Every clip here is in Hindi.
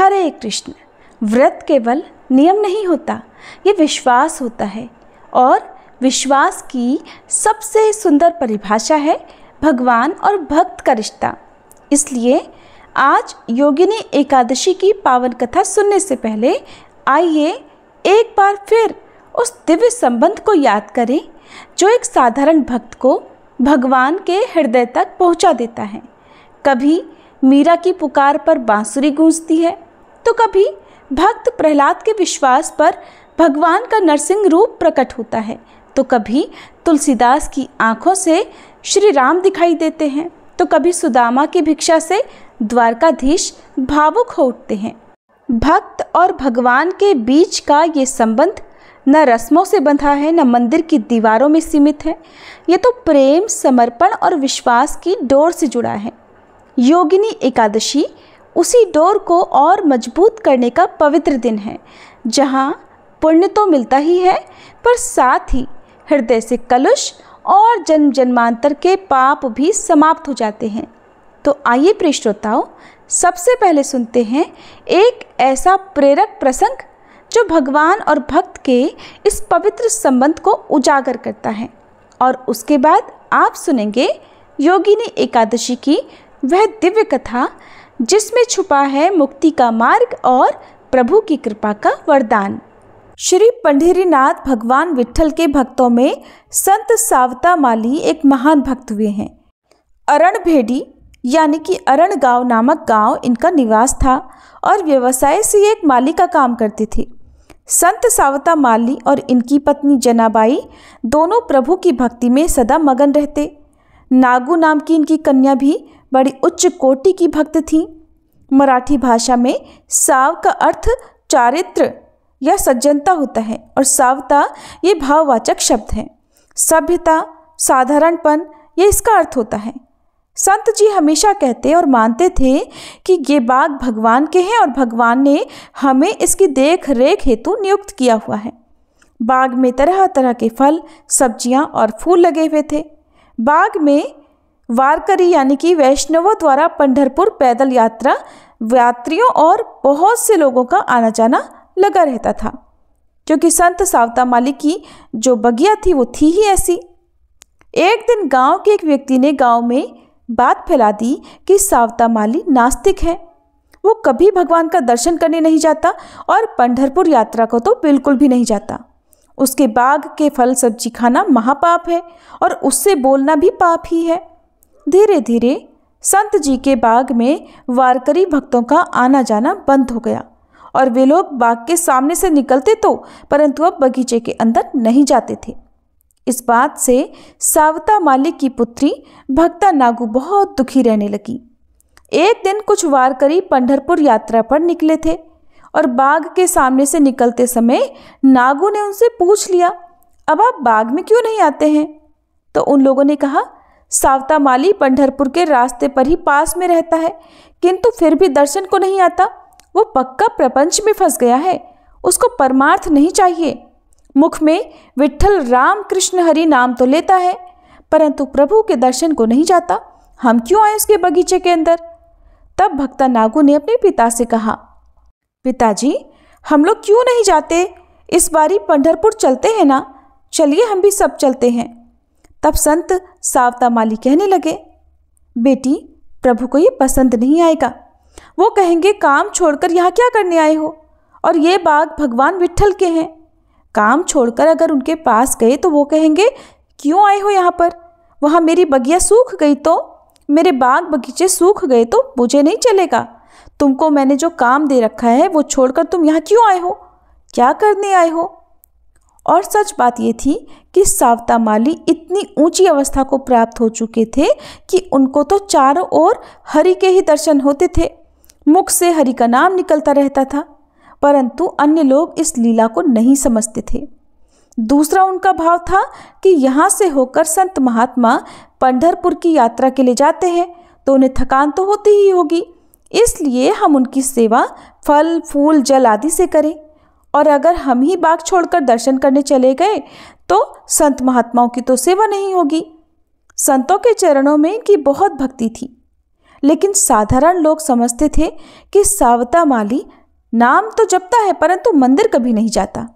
हरे कृष्ण। व्रत केवल नियम नहीं होता, ये विश्वास होता है। और विश्वास की सबसे सुंदर परिभाषा है भगवान और भक्त का रिश्ता। इसलिए आज योगिनी एकादशी की पावन कथा सुनने से पहले आइए एक बार फिर उस दिव्य संबंध को याद करें जो एक साधारण भक्त को भगवान के हृदय तक पहुंचा देता है। कभी मीरा की पुकार पर बांसुरी गूंजती है, तो कभी भक्त प्रहलाद के विश्वास पर भगवान का नरसिंह रूप प्रकट होता है, तो कभी तुलसीदास की आंखों से श्री राम दिखाई देते हैं, तो कभी सुदामा की भिक्षा से द्वारकाधीश भावुक हो उठते हैं। भक्त और भगवान के बीच का ये संबंध न रस्मों से बंधा है, न मंदिर की दीवारों में सीमित है। ये तो प्रेम, समर्पण और विश्वास की डोर से जुड़ा है। योगिनी एकादशी उसी डोर को और मजबूत करने का पवित्र दिन है, जहाँ पुण्य तो मिलता ही है, पर साथ ही हृदय से कलुष और जन्म जन्मांतर के पाप भी समाप्त हो जाते हैं। तो आइए प्रिय श्रोताओ, सबसे पहले सुनते हैं एक ऐसा प्रेरक प्रसंग जो भगवान और भक्त के इस पवित्र संबंध को उजागर करता है, और उसके बाद आप सुनेंगे योगिनी एकादशी की वह दिव्य कथा जिसमें छुपा है मुक्ति का मार्ग और प्रभु की कृपा का वरदान। श्री पंढरीनाथ भगवान विट्ठल के भक्तों में संत सावता माली एक महान भक्त हुए हैं। अरणभेड़ी यानी कि अरण गांव नामक गांव इनका निवास था और व्यवसाय से एक माली का काम करते थे। संत सावता माली और इनकी पत्नी जनाबाई दोनों प्रभु की भक्ति में सदा मगन रहते। नागू नाम की इनकी कन्या भी बड़ी उच्च कोटि की भक्त थी। मराठी भाषा में साव का अर्थ चारित्र या सज्जनता होता है और सावता ये भाववाचक शब्द है। सभ्यता, साधारणपन, ये इसका अर्थ होता है। संत जी हमेशा कहते और मानते थे कि ये बाग भगवान के हैं और भगवान ने हमें इसकी देख रेख हेतु नियुक्त किया हुआ है। बाग में तरह तरह के फल, सब्जियां और फूल लगे हुए थे। बाग में वारकरी यानी कि वैष्णवों द्वारा पंढरपुर पैदल यात्रियों और बहुत से लोगों का आना जाना लगा रहता था, क्योंकि संत सावता माली की जो बगिया थी वो थी ही ऐसी। एक दिन गांव के एक व्यक्ति ने गांव में बात फैला दी कि सावता माली नास्तिक है, वो कभी भगवान का दर्शन करने नहीं जाता और पंढरपुर यात्रा को तो बिल्कुल भी नहीं जाता। उसके बाग के फल सब्जी खाना महापाप है और उससे बोलना भी पाप ही है। धीरे धीरे संत जी के बाग में वारकरी भक्तों का आना जाना बंद हो गया और वे लोग बाग के सामने से निकलते तो परंतु अब बगीचे के अंदर नहीं जाते थे। इस बात से सावता माली की पुत्री भक्ता नागू बहुत दुखी रहने लगी। एक दिन कुछ वारकरी पंढरपुर यात्रा पर निकले थे और बाग के सामने से निकलते समय नागू ने उनसे पूछ लिया, अब आप बाग में क्यों नहीं आते हैं? तो उन लोगों ने कहा, सावता माली पंढरपुर के रास्ते पर ही पास में रहता है, किंतु फिर भी दर्शन को नहीं आता। वो पक्का प्रपंच में फंस गया है, उसको परमार्थ नहीं चाहिए। मुख में विट्ठल राम कृष्ण हरि नाम तो लेता है, परंतु प्रभु के दर्शन को नहीं जाता। हम क्यों आए उसके बगीचे के अंदर? तब भक्ता नागू ने अपने पिता से कहा, पिताजी, हम लोग क्यों नहीं जाते? इस बारी पंढरपुर चलते हैं ना, चलिए हम भी सब चलते हैं। तब संत सावता माली कहने लगे, बेटी, प्रभु को ये पसंद नहीं आएगा। वो कहेंगे काम छोड़कर यहाँ क्या करने आए हो, और ये बाग भगवान विट्ठल के हैं। काम छोड़कर अगर उनके पास गए तो वो कहेंगे क्यों आए हो यहाँ पर? वहाँ मेरी बगिया सूख गई तो, मेरे बाग बगीचे सूख गए तो मुझे नहीं चलेगा। तुमको मैंने जो काम दे रखा है वो छोड़कर तुम यहाँ क्यों आए हो? क्या करने आए हो? और सच बात ये थी कि सावता माली इतनी ऊंची अवस्था को प्राप्त हो चुके थे कि उनको तो चारों ओर हरि के ही दर्शन होते थे। मुख से हरि का नाम निकलता रहता था, परंतु अन्य लोग इस लीला को नहीं समझते थे। दूसरा उनका भाव था कि यहाँ से होकर संत महात्मा पंढरपुर की यात्रा के लिए जाते हैं तो उन्हें थकान तो होती ही होगी, इसलिए हम उनकी सेवा फल फूल जल आदि से करें, और अगर हम ही बाग छोड़कर दर्शन करने चले गए तो संत महात्माओं की तो सेवा नहीं होगी। संतों के चरणों में इनकी बहुत भक्ति थी, लेकिन साधारण लोग समझते थे कि सावता माली नाम तो जपता है परंतु मंदिर कभी नहीं जाता।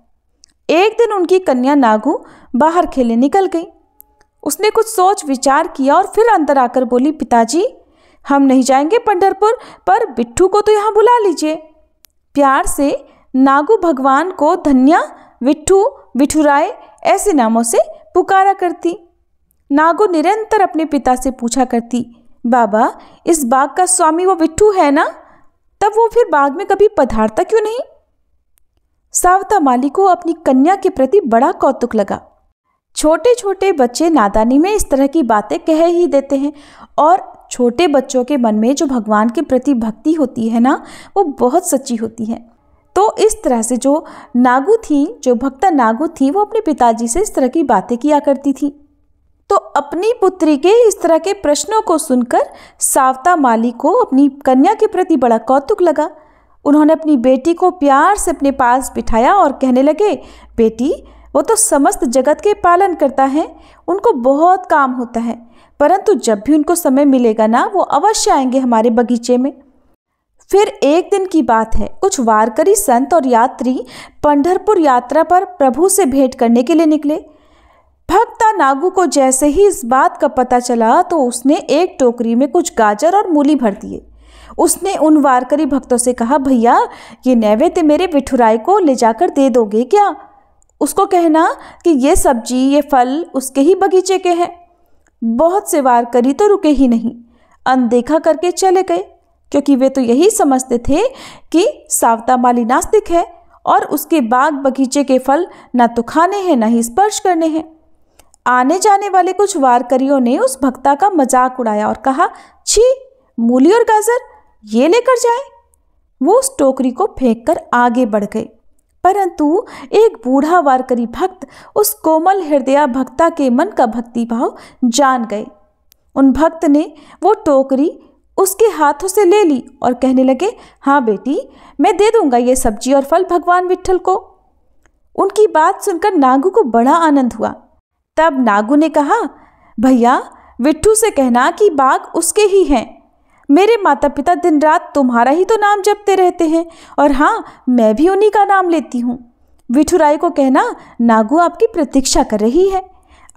एक दिन उनकी कन्या नागू बाहर खेलने निकल गई। उसने कुछ सोच विचार किया और फिर अंदर आकर बोली, पिताजी हम नहीं जाएंगे पंढरपुर, पर बिट्ठू को तो यहाँ बुला लीजिए। प्यार से नागू भगवान को धन्या, विट्ठू, विठुराय ऐसे नामों से पुकारा करती। नागू निरंतर अपने पिता से पूछा करती, बाबा इस बाग का स्वामी वो विट्ठू है ना? तब वो फिर बाग में कभी पधारता क्यों नहीं? सावता माली को अपनी कन्या के प्रति बड़ा कौतुक लगा। छोटे छोटे बच्चे नादानी में इस तरह की बातें कह ही देते हैं, और छोटे बच्चों के मन में जो भगवान के प्रति भक्ति होती है ना, वो बहुत सच्ची होती है। तो इस तरह से जो नागू थी, जो भक्ता नागू थी, वो अपने पिताजी से इस तरह की बातें किया करती थी। तो अपनी पुत्री के इस तरह के प्रश्नों को सुनकर सावता माली को अपनी कन्या के प्रति बड़ा कौतुक लगा। उन्होंने अपनी बेटी को प्यार से अपने पास बिठाया और कहने लगे, बेटी वो तो समस्त जगत के पालन करता है, उनको बहुत काम होता है, परंतु जब भी उनको समय मिलेगा ना, वो अवश्य आएंगे हमारे बगीचे में। फिर एक दिन की बात है, कुछ वारकरी संत और यात्री पंढरपुर यात्रा पर प्रभु से भेंट करने के लिए निकले। भक्ता नागू को जैसे ही इस बात का पता चला तो उसने एक टोकरी में कुछ गाजर और मूली भर दिए। उसने उन वारकरी भक्तों से कहा, भैया ये नैवेद्य मेरे विठुराय को ले जाकर दे दोगे क्या? उसको कहना कि ये सब्जी, ये फल उसके ही बगीचे के हैं। बहुत से वारकरी तो रुके ही नहीं, अनदेखा करके चले गए, क्योंकि वे तो यही समझते थे कि सावता माली नास्तिक है और उसके बाग बगीचे के फल न तो खाने हैं न ही स्पर्श करने हैं। आने जाने वाले कुछ वारकरियों ने उस भक्ता का मजाक उड़ाया और कहा, छी मूली और गाजर ये लेकर जाए। वो उस टोकरी को फेंककर आगे बढ़ गए, परंतु एक बूढ़ा वारकरी भक्त उस कोमल हृदय भक्ता के मन का भक्तिभाव जान गए। उन भक्त ने वो टोकरी उसके हाथों से ले ली और कहने लगे, हाँ बेटी मैं दे दूंगा ये सब्जी और फल भगवान विट्ठल को। उनकी बात सुनकर नागू को बड़ा आनंद हुआ। तब नागू ने कहा, भैया विट्ठू से कहना कि बाग उसके ही हैं। मेरे माता पिता दिन रात तुम्हारा ही तो नाम जपते रहते हैं, और हाँ मैं भी उन्हीं का नाम लेती हूँ। विठुराय को कहना नागू आपकी प्रतीक्षा कर रही है,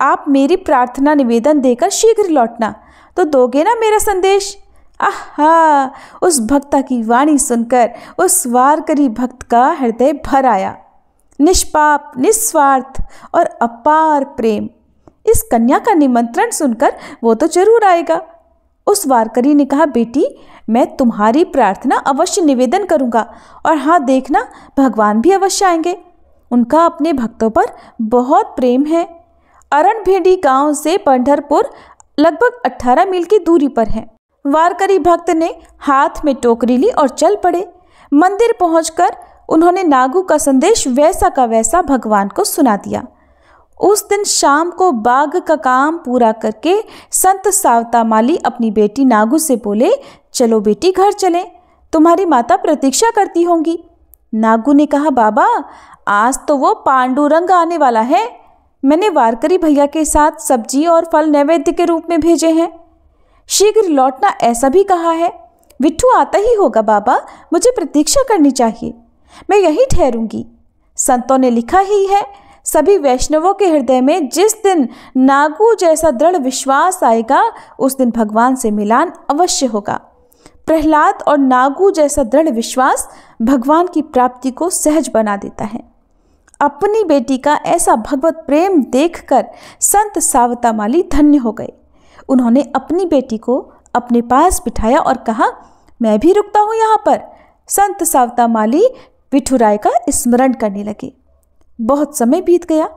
आप मेरी प्रार्थना निवेदन देकर शीघ्र लौटना, तो दोगे ना मेरा संदेश? आहा! उस भक्ता की वाणी सुनकर उस वारकरी भक्त का हृदय भर आया। निष्पाप, निस्वार्थ और अपार प्रेम। इस कन्या का निमंत्रण सुनकर वो तो जरूर आएगा। उस वारकरी ने कहा, बेटी मैं तुम्हारी प्रार्थना अवश्य निवेदन करूंगा, और हाँ देखना भगवान भी अवश्य आएंगे। उनका अपने भक्तों पर बहुत प्रेम है। अरणभेड़ी गांव से पंढरपुर लगभग 18 मील की दूरी पर है। वारकरी भक्त ने हाथ में टोकरी ली और चल पड़े। मंदिर पहुंचकर उन्होंने नागू का संदेश वैसा का वैसा भगवान को सुना दिया। उस दिन शाम को बाग का काम पूरा करके संत सावता माली अपनी बेटी नागू से बोले, चलो बेटी घर चलें, तुम्हारी माता प्रतीक्षा करती होंगी। नागू ने कहा, बाबा आज तो वो पांडुरंग आने वाला है, मैंने वारकरी भैया के साथ सब्जी और फल नैवेद्य के रूप में भेजे हैं। शीघ्र लौटना ऐसा भी कहा है। विट्ठू आता ही होगा बाबा, मुझे प्रतीक्षा करनी चाहिए, मैं यहीं ठहरूंगी। संतों ने लिखा ही है, सभी वैष्णवों के हृदय में जिस दिन नागू जैसा दृढ़ विश्वास आएगा उस दिन भगवान से मिलान अवश्य होगा। प्रहलाद और नागू जैसा दृढ़ विश्वास भगवान की प्राप्ति को सहज बना देता है। अपनी बेटी का ऐसा भगवत प्रेम देखकर संत सावता माली धन्य हो गए। उन्होंने अपनी बेटी को अपने पास बिठाया और कहा, मैं भी रुकता हूँ यहाँ पर। संत सावता माली विठुराय का स्मरण करने लगे। बहुत समय बीत गया,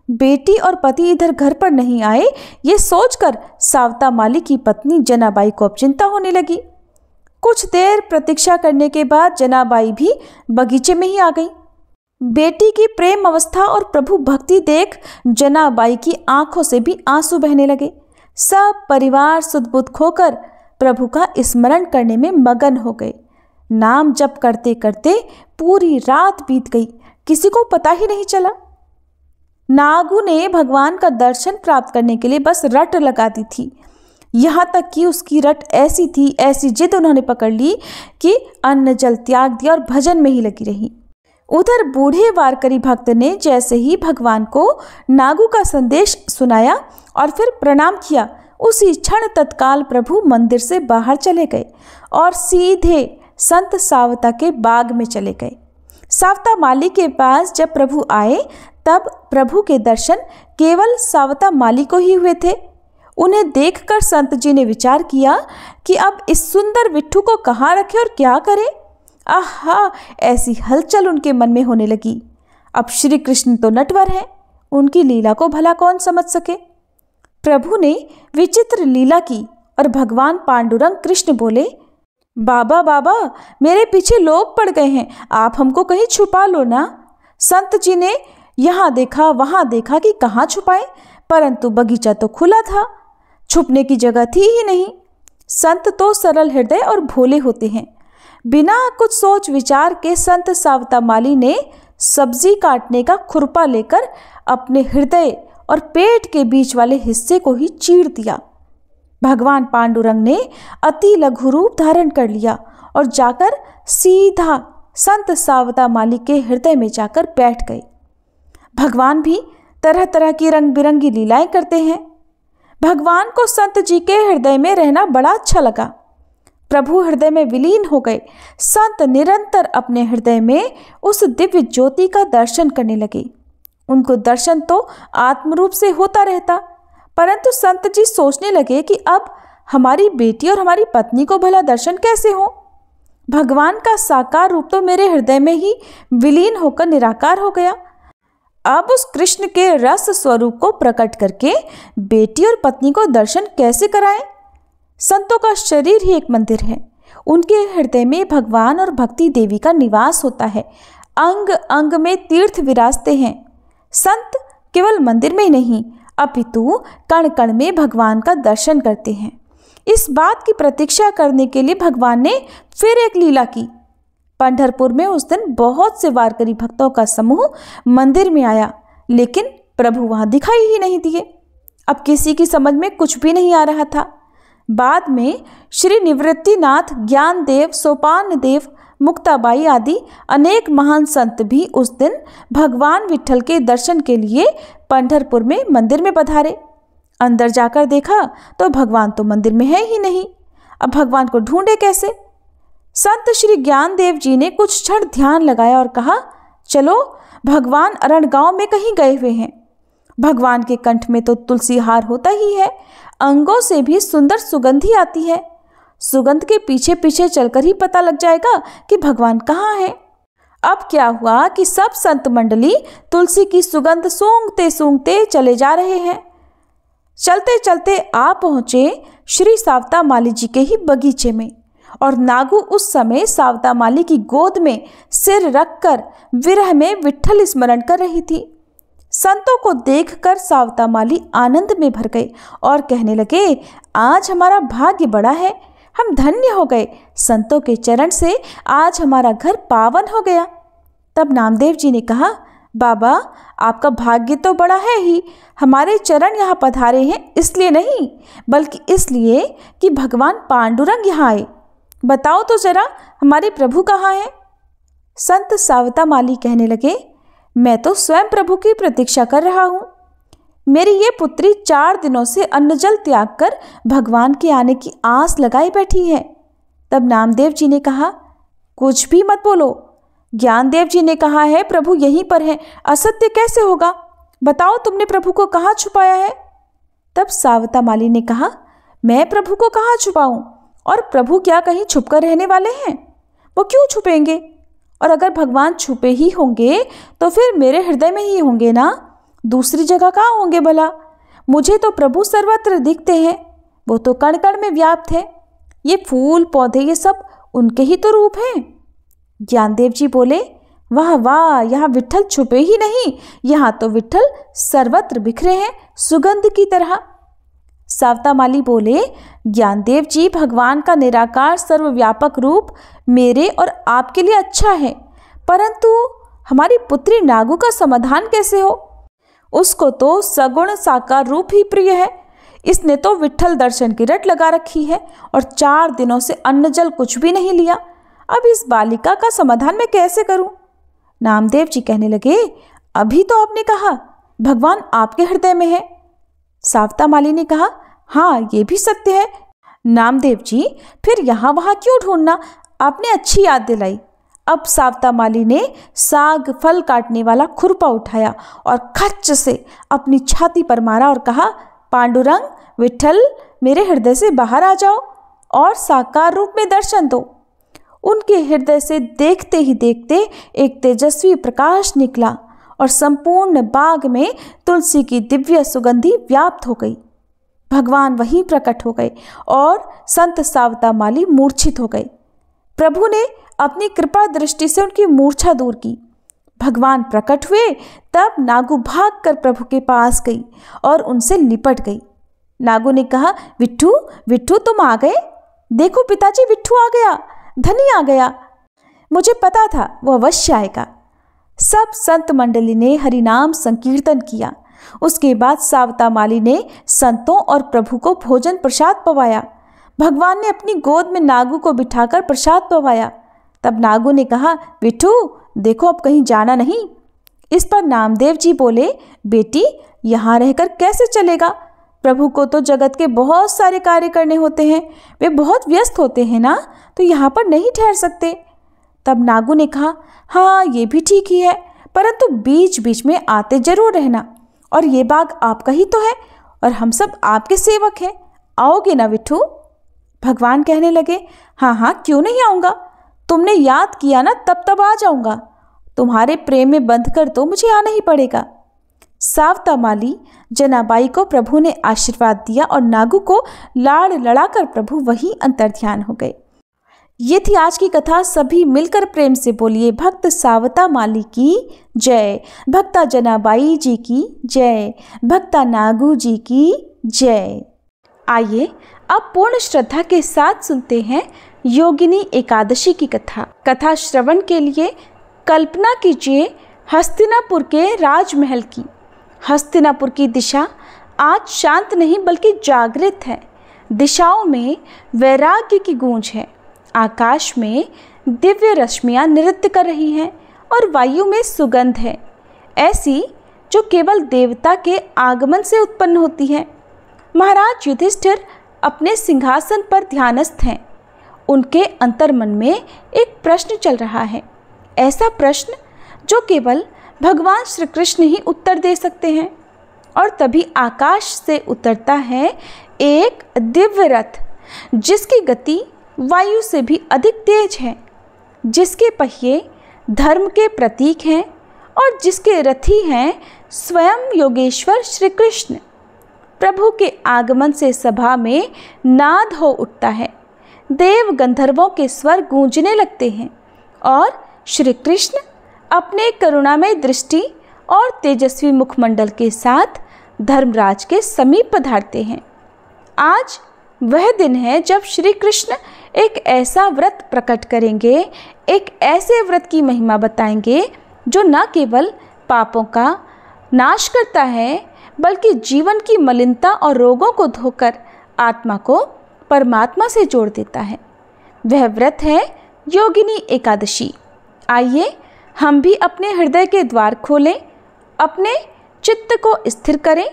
बेटी और पति इधर घर पर नहीं आए, ये सोचकर सावता माली की पत्नी जनाबाई को अब चिंता होने लगी। कुछ देर प्रतीक्षा करने के बाद जनाबाई भी बगीचे में ही आ गई। बेटी की प्रेम अवस्था और प्रभु भक्ति देख जनाबाई की आंखों से भी आंसू बहने लगे। सब परिवार सुध-बुध खोकर प्रभु का स्मरण करने में मगन हो गए। नाम जप करते करते पूरी रात बीत गई, किसी को पता ही नहीं चला। नागू ने भगवान का दर्शन प्राप्त करने के लिए बस रट लगा दी थी। यहाँ तक कि उसकी रट ऐसी थी, ऐसी जिद उन्होंने पकड़ ली कि अन्न जल त्याग दिया और भजन में ही लगी रही। उधर बूढ़े वारकरी भक्त ने जैसे ही भगवान को नागू का संदेश सुनाया और फिर प्रणाम किया, उसी क्षण तत्काल प्रभु मंदिर से बाहर चले गए और सीधे संत सावता के बाग में चले गए। सावता माली के पास जब प्रभु आए तब प्रभु के दर्शन केवल सावता माली को ही हुए थे। उन्हें देखकर संत जी ने विचार किया कि अब इस सुंदर विट्ठू को कहाँ रखें और क्या करें। आहा, ऐसी हलचल उनके मन में होने लगी। अब श्री कृष्ण तो नटवर हैं, उनकी लीला को भला कौन समझ सके। प्रभु ने विचित्र लीला की और भगवान पांडुरंग कृष्ण बोले, बाबा बाबा, मेरे पीछे लोग पड़ गए हैं, आप हमको कहीं छुपा लो ना। संत जी ने यहाँ देखा वहाँ देखा कि कहाँ छुपाए, परंतु बगीचा तो खुला था, छुपने की जगह थी ही नहीं। संत तो सरल हृदय और भोले होते हैं। बिना कुछ सोच विचार के संत सावता माली ने सब्जी काटने का खुरपा लेकर अपने हृदय और पेट के बीच वाले हिस्से को ही चीर दिया। भगवान पांडुरंग ने अति लघु रूप धारण कर लिया और जाकर सीधा संत सावता माली के हृदय में जाकर बैठ गए। भगवान भी तरह तरह की रंग बिरंगी लीलाएं करते हैं। भगवान को संत जी के हृदय में रहना बड़ा अच्छा लगा। प्रभु हृदय में विलीन हो गए। संत निरंतर अपने हृदय में उस दिव्य ज्योति का दर्शन करने लगे। उनको दर्शन तो आत्मरूप से होता रहता, परंतु संत जी सोचने लगे कि अब हमारी बेटी और हमारी पत्नी को भला दर्शन कैसे हो। भगवान का साकार रूप तो मेरे हृदय में ही विलीन होकर निराकार हो गया। अब उस कृष्ण के रस स्वरूप को प्रकट करके बेटी और पत्नी को दर्शन कैसे कराएं? संतों का शरीर ही एक मंदिर है। उनके हृदय में भगवान और भक्ति देवी का निवास होता है। अंग अंग में तीर्थ विराजते हैं। संत केवल मंदिर में ही नहीं, अपितु कण कण में भगवान का दर्शन करते हैं। इस बात की प्रतीक्षा करने के लिए भगवान ने फिर एक लीला की। पंढरपुर में उस दिन बहुत से वारकरी भक्तों का समूह मंदिर में आया, लेकिन प्रभु वहां दिखाई ही नहीं दिए। अब किसी की समझ में कुछ भी नहीं आ रहा था। बाद में श्री निवृत्तिनाथ, ज्ञानदेव, सोपान देव, मुक्ताबाई आदि अनेक महान संत भी उस दिन भगवान विट्ठल के दर्शन के लिए पंढरपुर में मंदिर में पधारे। अंदर जाकर देखा तो भगवान तो मंदिर में है ही नहीं। अब भगवान को ढूंढे कैसे? संत श्री ज्ञानदेव जी ने कुछ क्षण ध्यान लगाया और कहा, चलो भगवान अरण गांव में कहीं गए हुए हैं। भगवान के कंठ में तो तुलसी हार होता ही है, अंगों से भी सुंदर सुगंधी आती है। सुगंध के पीछे पीछे चलकर ही पता लग जाएगा कि भगवान कहाँ है। अब क्या हुआ कि सब संत मंडली तुलसी की सुगंध सूंघते सूंघते चले जा रहे हैं। चलते चलते आ पहुंचे श्री सावता माली जी के ही बगीचे में, और नागू उस समय सावता माली की गोद में सिर रखकर विरह में विट्ठल स्मरण कर रही थी। संतों को देखकर सावता माली आनंद में भर गए और कहने लगे, आज हमारा भाग्य बड़ा है, हम धन्य हो गए। संतों के चरण से आज हमारा घर पावन हो गया। तब नामदेव जी ने कहा, बाबा आपका भाग्य तो बड़ा है ही, हमारे चरण यहाँ पधारे हैं इसलिए नहीं, बल्कि इसलिए कि भगवान पांडुरंग यहाँ आए। बताओ तो जरा हमारे प्रभु कहाँ हैं? संत सावता माली कहने लगे, मैं तो स्वयं प्रभु की प्रतीक्षा कर रहा हूँ। मेरी ये पुत्री 4 दिनों से अन्न जल त्याग कर भगवान के आने की आस लगाई बैठी है। तब नामदेव जी ने कहा, कुछ भी मत बोलो, ज्ञानदेव जी ने कहा है प्रभु यहीं पर है, असत्य कैसे होगा? बताओ तुमने प्रभु को कहाँ छुपाया है? तब सावता माली ने कहा, मैं प्रभु को कहाँ छुपाऊं? और प्रभु क्या कहीं छुपकर रहने वाले हैं? वो क्यों छुपेंगे? और अगर भगवान छुपे ही होंगे तो फिर मेरे हृदय में ही होंगे ना, दूसरी जगह कहाँ होंगे भला? मुझे तो प्रभु सर्वत्र दिखते हैं, वो तो कण कण में व्याप्त है। ये फूल पौधे ये सब उनके ही तो रूप हैं। ज्ञानदेव जी बोले, वाह वाह, यहाँ विट्ठल छुपे ही नहीं, यहाँ तो विट्ठल सर्वत्र बिखरे हैं सुगंध की तरह। सावता माली बोले, ज्ञानदेव जी भगवान का निराकार सर्वव्यापक रूप मेरे और आपके लिए अच्छा है, परंतु हमारी पुत्री नागू का समाधान कैसे हो? उसको तो सगुण साकार रूप ही प्रिय है, इसने तो विट्ठल दर्शन की रट लगा रखी है और 4 दिनों से अन्न जल कुछ भी नहीं लिया। अब इस बालिका का समाधान मैं कैसे करूं? नामदेव जी कहने लगे, अभी तो आपने कहा भगवान आपके हृदय में है। सावता माली ने कहा, हाँ ये भी सत्य है। नामदेव जी, फिर यहाँ वहाँ क्यों ढूंढना? आपने अच्छी याद दिलाई। अब सावता माली ने साग फल काटने वाला खुरपा उठाया और खच्च से अपनी छाती पर मारा और कहा, पांडुरंग, विट्ठल, मेरे हृदय से बाहर आ जाओ और साकार रूप में दर्शन दो। उनके हृदय से देखते ही देखते एक तेजस्वी प्रकाश निकला और संपूर्ण बाग में तुलसी की दिव्य सुगंधि व्याप्त हो गई। भगवान वहीं प्रकट हो गए और संत सावता माली मूर्छित हो गए। प्रभु ने अपनी कृपा दृष्टि से उनकी मूर्छा दूर की। भगवान प्रकट हुए तब नागू भागकर प्रभु के पास गई और उनसे लिपट गई। नागू ने कहा, विट्ठू विट्ठू तुम आ गए? देखो पिताजी, विट्ठू आ गया, धनी आ गया। मुझे पता था वो अवश्य आएगा। सब संत मंडली ने हरिनाम संकीर्तन किया। उसके बाद सावता माली ने संतों और प्रभु को भोजन प्रसाद पवाया। भगवान ने अपनी गोद में नागू को बिठाकर प्रसाद पवाया। तब नागू ने कहा, विट्ठू देखो अब कहीं जाना नहीं। इस पर नामदेव जी बोले, बेटी यहाँ रहकर कैसे चलेगा? प्रभु को तो जगत के बहुत सारे कार्य करने होते हैं, वे बहुत व्यस्त होते हैं ना, तो यहाँ पर नहीं ठहर सकते। तब नागू ने कहा, हाँ ये भी ठीक ही है, परंतु बीच बीच में आते जरूर रहना, और ये बाग आपका ही तो है और हम सब आपके सेवक हैं। आओगे ना विट्ठू? भगवान कहने लगे, हाँ हाँ क्यों नहीं आऊँगा, तुमने याद किया ना, तब तब आ जाऊँगा। तुम्हारे प्रेम में बंधकर तो मुझे आना ही पड़ेगा। सावता माली जनाबाई को प्रभु ने आशीर्वाद दिया और नागू को लाड़ लड़ाकर प्रभु वहीं अंतर्ध्यान हो गए। ये थी आज की कथा। सभी मिलकर प्रेम से बोलिए, भक्त सावता माली की जय, भक्ता जनाबाई जी की जय, भक्ता नागू जी की जय। आइए अब पूर्ण श्रद्धा के साथ सुनते हैं योगिनी एकादशी की कथा। कथा श्रवण के लिए कल्पना कीजिए हस्तिनापुर के राजमहल की। हस्तिनापुर की दिशा आज शांत नहीं बल्कि जागृत है। दिशाओं में वैराग्य की गूंज है। आकाश में दिव्य रश्मियां नृत्य कर रही हैं और वायु में सुगंध है, ऐसी जो केवल देवता के आगमन से उत्पन्न होती है। महाराज युधिष्ठिर अपने सिंहासन पर ध्यानस्थ हैं। उनके अंतर्मन में एक प्रश्न चल रहा है, ऐसा प्रश्न जो केवल भगवान श्री कृष्ण ही उत्तर दे सकते हैं। और तभी आकाश से उतरता है एक दिव्य रथ, जिसकी गति वायु से भी अधिक तेज है, जिसके पहिए धर्म के प्रतीक हैं और जिसके रथी हैं स्वयं योगेश्वर श्री कृष्ण। प्रभु के आगमन से सभा में नाद हो उठता है, देव गंधर्वों के स्वर गूंजने लगते हैं और श्री कृष्ण अपने करुणामय दृष्टि और तेजस्वी मुखमंडल के साथ धर्मराज के समीप पधारते हैं। आज वह दिन है जब श्री कृष्ण एक ऐसा व्रत प्रकट करेंगे, एक ऐसे व्रत की महिमा बताएंगे जो न केवल पापों का नाश करता है बल्कि जीवन की मलिनता और रोगों को धोकर आत्मा को परमात्मा से जोड़ देता है। वह व्रत है योगिनी एकादशी। आइए हम भी अपने हृदय के द्वार खोलें, अपने चित्त को स्थिर करें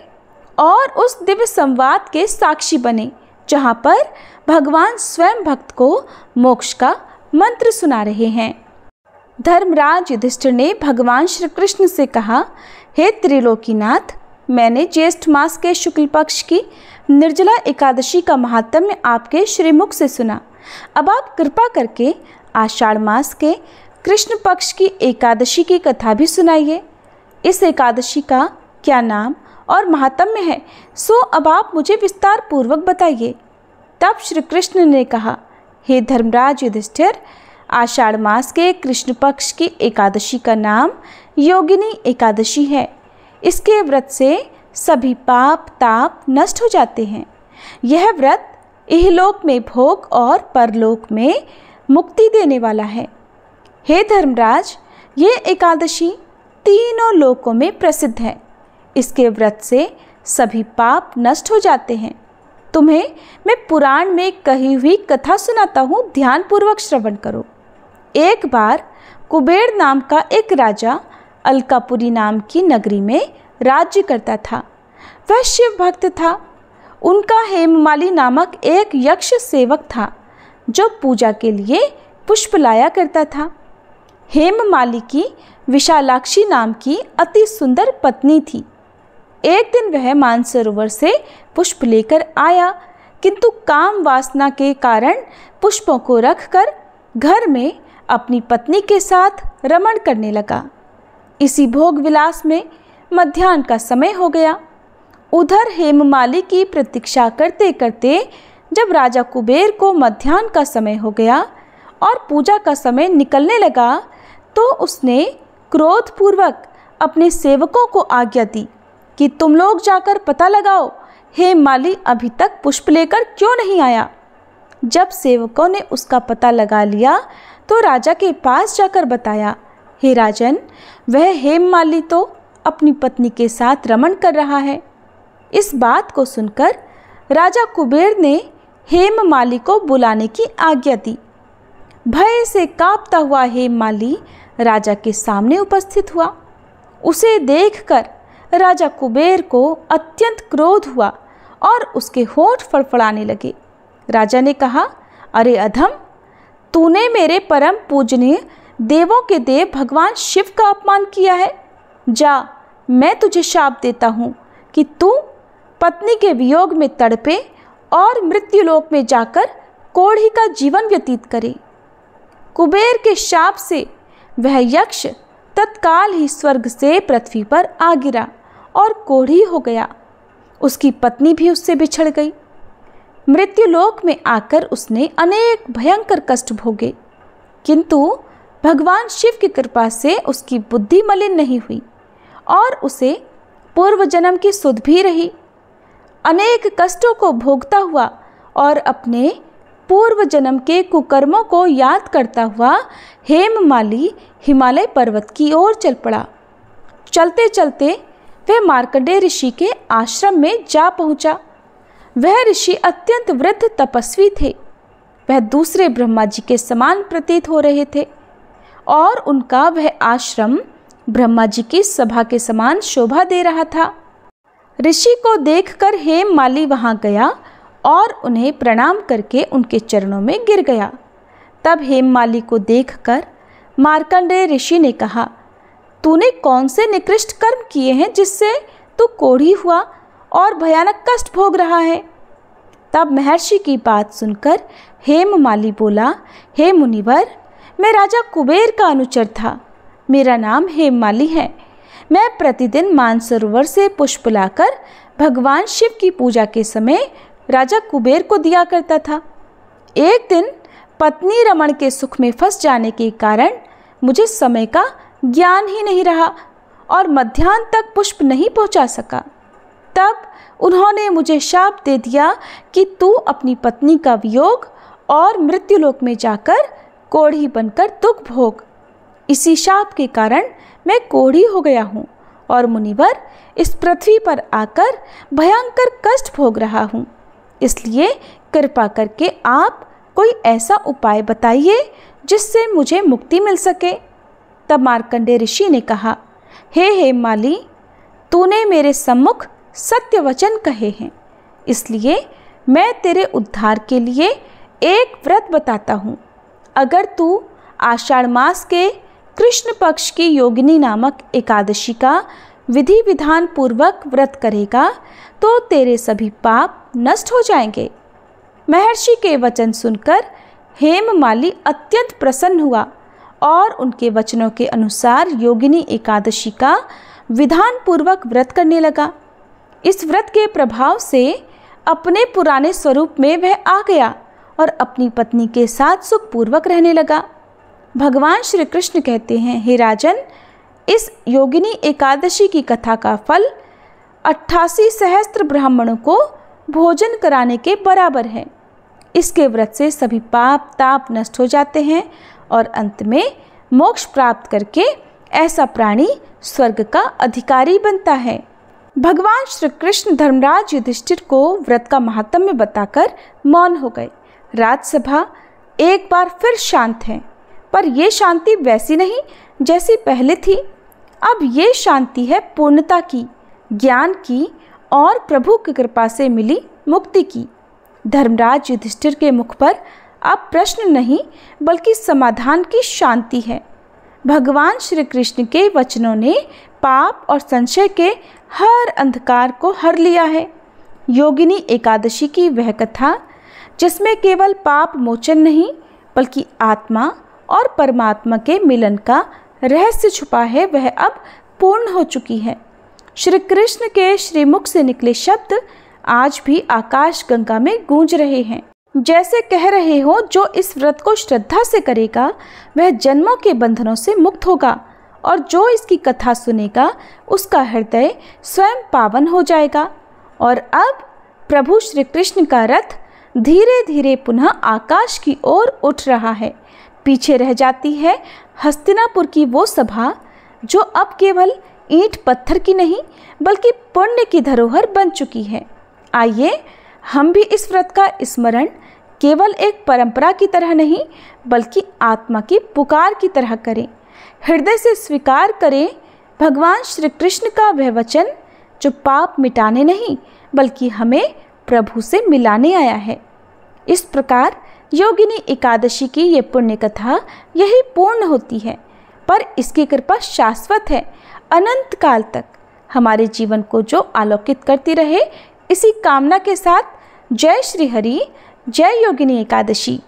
और उस दिव्य संवाद के साक्षी बने जहाँ पर भगवान स्वयं भक्त को मोक्ष का मंत्र सुना रहे हैं। धर्मराज युधिष्ठिर ने भगवान श्री कृष्ण से कहा, हे त्रिलोकीनाथ, मैंने ज्येष्ठ मास के शुक्ल पक्ष की निर्जला एकादशी का महात्म्य आपके श्रीमुख से सुना। अब आप कृपा करके आषाढ़ मास के कृष्ण पक्ष की एकादशी की कथा भी सुनाइए। इस एकादशी का क्या नाम और महात्म्य है, सो अब आप मुझे विस्तार पूर्वक बताइए। तब श्री कृष्ण ने कहा, हे धर्मराज युधिष्ठिर, आषाढ़ मास के कृष्ण पक्ष की एकादशी का नाम योगिनी एकादशी है। इसके व्रत से सभी पाप ताप नष्ट हो जाते हैं। यह व्रत इहलोक में भोग और परलोक में मुक्ति देने वाला है। हे धर्मराज, ये एकादशी तीनों लोकों में प्रसिद्ध है। इसके व्रत से सभी पाप नष्ट हो जाते हैं। तुम्हें मैं पुराण में कही हुई कथा सुनाता हूँ, ध्यानपूर्वक श्रवण करो। एक बार कुबेर नाम का एक राजा अलकापुरी नाम की नगरी में राज्य करता था। वह शिव भक्त था। उनका हेममाली नामक एक यक्ष सेवक था जो पूजा के लिए पुष्प लाया करता था। हेममाली की विशालाक्षी नाम की अति सुंदर पत्नी थी। एक दिन वह मानसरोवर से पुष्प लेकर आया, किंतु काम वासना के कारण पुष्पों को रखकर घर में अपनी पत्नी के साथ रमण करने लगा। इसी भोग विलास में मध्याह्न का समय हो गया। उधर हेममाली की प्रतीक्षा करते करते जब राजा कुबेर को मध्याह्न का समय हो गया और पूजा का समय निकलने लगा, तो उसने क्रोधपूर्वक अपने सेवकों को आज्ञा दी कि तुम लोग जाकर पता लगाओ हेममाली अभी तक पुष्प लेकर क्यों नहीं आया। जब सेवकों ने उसका पता लगा लिया तो राजा के पास जाकर बताया, हे राजन, वह हेममाली तो अपनी पत्नी के साथ रमण कर रहा है। इस बात को सुनकर राजा कुबेर ने हेममाली को बुलाने की आज्ञा दी। भय से कांपता हुआ हेममाली राजा के सामने उपस्थित हुआ। उसे देखकर राजा कुबेर को अत्यंत क्रोध हुआ और उसके होंठ फड़फड़ाने लगे। राजा ने कहा, अरे अधम, तूने मेरे परम पूजनीय देवों के देव भगवान शिव का अपमान किया है। जा, मैं तुझे शाप देता हूँ कि तू पत्नी के वियोग में तड़पे और मृत्युलोक में जाकर कोढ़ी का जीवन व्यतीत करे। कुबेर के शाप से वह यक्ष तत्काल ही स्वर्ग से पृथ्वी पर आ गिरा और कोढ़ी हो गया। उसकी पत्नी भी उससे बिछड़ गई। मृत्युलोक में आकर उसने अनेक भयंकर कष्ट भोगे, किंतु भगवान शिव की कृपा से उसकी बुद्धि मलिन नहीं हुई और उसे पूर्व जन्म की सुध भी रही। अनेक कष्टों को भोगता हुआ और अपने पूर्व जन्म के कुकर्मों को याद करता हुआ हेममाली हिमालय पर्वत की ओर चल पड़ा। चलते चलते वह मार्कंडेय ऋषि के आश्रम में जा पहुंचा। वह ऋषि अत्यंत वृद्ध तपस्वी थे। वह दूसरे ब्रह्मा जी के समान प्रतीत हो रहे थे और उनका वह आश्रम ब्रह्मा जी की सभा के समान शोभा दे रहा था। ऋषि को देखकर हेममाली वहां गया और उन्हें प्रणाम करके उनके चरणों में गिर गया। तब हेममाली को देखकर मार्कंडेय ऋषि ने कहा, तूने कौन से निकृष्ट कर्म किए हैं जिससे तू कोढ़ी हुआ और भयानक कष्ट भोग रहा है। तब महर्षि की बात सुनकर हेममाली बोला, हे मुनिवर, मैं राजा कुबेर का अनुचर था। मेरा नाम हेममाली है। मैं प्रतिदिन मानसरोवर से पुष्प लाकर भगवान शिव की पूजा के समय राजा कुबेर को दिया करता था। एक दिन पत्नी रमण के सुख में फंस जाने के कारण मुझे समय का ज्ञान ही नहीं रहा और मध्याह्न तक पुष्प नहीं पहुंचा सका। तब उन्होंने मुझे शाप दे दिया कि तू अपनी पत्नी का वियोग और मृत्युलोक में जाकर कोढ़ी बनकर दुख भोग। इसी शाप के कारण मैं कोढ़ी हो गया हूँ और मुनिवर इस पृथ्वी पर आकर भयंकर कष्ट भोग रहा हूँ। इसलिए कृपा करके आप कोई ऐसा उपाय बताइए जिससे मुझे मुक्ति मिल सके। तब मार्कंडेय ऋषि ने कहा, हे हेममाली, तूने मेरे सम्मुख सत्य वचन कहे हैं, इसलिए मैं तेरे उद्धार के लिए एक व्रत बताता हूँ। अगर तू आषाढ़ मास के कृष्ण पक्ष की योगिनी नामक एकादशी का विधि विधान पूर्वक व्रत करेगा तो तेरे सभी पाप नष्ट हो जाएंगे। महर्षि के वचन सुनकर हेममाली अत्यंत प्रसन्न हुआ और उनके वचनों के अनुसार योगिनी एकादशी का विधान पूर्वक व्रत करने लगा। इस व्रत के प्रभाव से अपने पुराने स्वरूप में वह आ गया और अपनी पत्नी के साथ सुखपूर्वक रहने लगा। भगवान श्री कृष्ण कहते हैं, हे राजन, इस योगिनी एकादशी की कथा का फल 88 सहस्त्र ब्राह्मणों को भोजन कराने के बराबर है। इसके व्रत से सभी पाप ताप नष्ट हो जाते हैं और अंत में मोक्ष प्राप्त करके ऐसा प्राणी स्वर्ग का अधिकारी बनता है। भगवान श्री कृष्ण धर्मराज युधिष्ठिर को व्रत का महात्म्य बताकर मौन हो गए। राजसभा एक बार फिर शांत है, पर यह शांति वैसी नहीं जैसी पहले थी। अब ये शांति है पूर्णता की, ज्ञान की और प्रभु की कृपा से मिली मुक्ति की। धर्मराज युधिष्ठिर के मुख पर अब प्रश्न नहीं बल्कि समाधान की शांति है। भगवान श्री कृष्ण के वचनों ने पाप और संशय के हर अंधकार को हर लिया है। योगिनी एकादशी की वह कथा जिसमें केवल पाप मोचन नहीं बल्कि आत्मा और परमात्मा के मिलन का रहस्य छुपा है, वह अब पूर्ण हो चुकी है। श्री कृष्ण के श्रीमुख से निकले शब्द आज भी आकाश गंगा में गूंज रहे हैं, जैसे कह रहे हो जो इस व्रत को श्रद्धा से करेगा वह जन्मों के बंधनों से मुक्त होगा और जो इसकी कथा सुनेगा उसका हृदय स्वयं पावन हो जाएगा। और अब प्रभु श्री कृष्ण का रथ धीरे धीरे पुनः आकाश की ओर उठ रहा है। पीछे रह जाती है हस्तिनापुर की वो सभा जो अब केवल ईंट पत्थर की नहीं बल्कि पुण्य की धरोहर बन चुकी है। आइए हम भी इस व्रत का स्मरण केवल एक परंपरा की तरह नहीं बल्कि आत्मा की पुकार की तरह करें। हृदय से स्वीकार करें भगवान श्री कृष्ण का वह वचन जो पाप मिटाने नहीं बल्कि हमें प्रभु से मिलाने आया है। इस प्रकार योगिनी एकादशी की ये पुण्य कथा यही पूर्ण होती है, पर इसकी कृपा शाश्वत है, अनंत काल तक हमारे जीवन को जो आलोकित करती रहे। इसी कामना के साथ जय श्री हरि, जय योगिनी एकादशी।